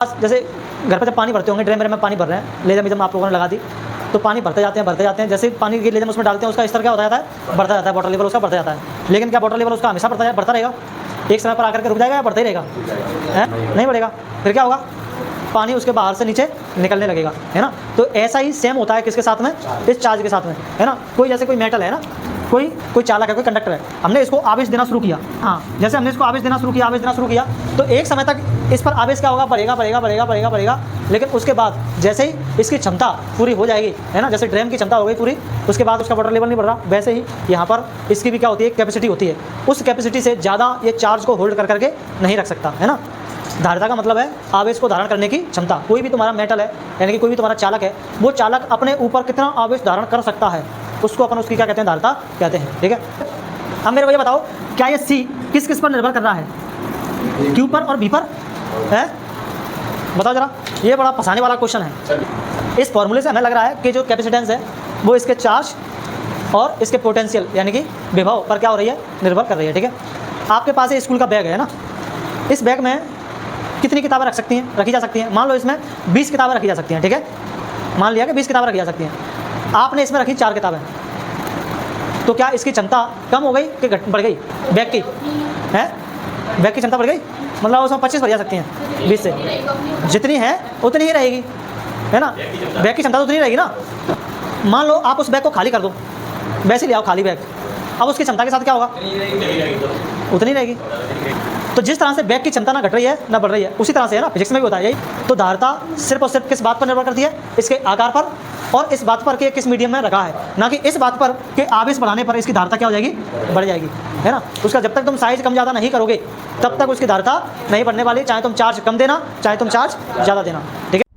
जैसे घर पर जब पानी भरते होंगे, ड्रेन में पानी भर रहे हैं, लेजर में जब आप लोगों ने लगा दी तो पानी भरते जाते हैं। जैसे पानी की लेजर उसमें डालते हैं, उसका स्तर क्या होता जाता है, बढ़ता जाता है, वाटर लेवल उसका बढ़ता जाता है। लेकिन क्या वाटर लेवल उसका हमेशा बढ़ता रहेगा? एक समय पर आकर के रुक जाएगा या बढ़ता ही रहेगा? नहीं बढ़ेगा। फिर क्या होगा? पानी उसके बाहर से नीचे निकलने लगेगा, है ना। तो ऐसा ही सेम होता है किसके साथ में? इस चार्ज के साथ में, है ना। जैसे कोई मेटल है ना, कोई चालक है, कोई कंडक्टर है, हमने इसको आवेश देना शुरू किया। हाँ, जैसे हमने इसको आवेश देना शुरू किया तो एक समय तक इस पर आवेश क्या होगा? बढ़ेगा। लेकिन उसके बाद जैसे ही इसकी क्षमता पूरी हो जाएगी, है ना, जैसे ड्रम की क्षमता हो गई पूरी, उसके बाद उसका वाटर लेवल नहीं बढ़ रहा, वैसे ही यहाँ पर इसकी भी क्या होती है? कैपेसिटी होती है। उस कैपेसिटी से ज़्यादा ये चार्ज को होल्ड करके नहीं रख सकता, है ना। धारिता का मतलब है आवेश को धारण करने की क्षमता। कोई भी तुम्हारा मेटल है, यानी कि कोई भी तुम्हारा चालक है, वो चालक अपने ऊपर कितना आवेश धारण कर सकता है, उसको अपन उसकी क्या कहते हैं? धारिता कहते हैं, ठीक है। अब मेरे को ये बताओ, क्या ये सी किस किस पर निर्भर कर रहा है? क्यू पर और बी पर, है? बताओ जरा, ये बड़ा फंसाने वाला क्वेश्चन है। इस फॉर्मूले से हमें लग रहा है कि जो कैपेसिटेंस है वो इसके चार्ज और इसके पोटेंशियल यानी कि विभव पर क्या हो रही है? निर्भर कर रही है, ठीक है। आपके पास ये स्कूल का बैग है ना, इस बैग में कितनी किताबें रखी जा सकती हैं? मान लो इसमें 20 किताबें रखी जा सकती हैं, ठीक है। मान लिया कि 20 किताबें रखी जा सकती हैं। आपने इसमें रखी 4 किताबें, तो क्या इसकी क्षमता कम हो गई कि बढ़ गई? बैग की है, बैग की क्षमता बढ़ गई, मतलब उसमें 25 भर जा सकती हैं 20 से। जितनी है उतनी ही रहेगी, है ना। बैग की क्षमता तो उतनी रहेगी ना। मान लो आप उस बैग को खाली कर दो, वैसे ले आओ खाली बैग, अब उसकी क्षमता के साथ क्या होगा? उतनी रहेगी। तो जिस तरह से बैग की क्षमता ना घट रही है ना बढ़ रही है, उसी तरह से है ना फिजिक्स में भी होता है यही। तो धारिता सिर्फ और सिर्फ किस बात पर निर्भर करती है? इसके आकार पर और इस बात पर कि किस मीडियम में रखा है, ना कि इस बात पर कि आवेश बढ़ाने पर इसकी धारिता क्या हो जाएगी? बढ़ जाएगी, है ना। उसका जब तक तुम साइज कम ज़्यादा नहीं करोगे तब तक उसकी धारिता नहीं बढ़ने वाली, चाहे तुम चार्ज कम देना चाहे तुम चार्ज ज़्यादा देना, ठीक है।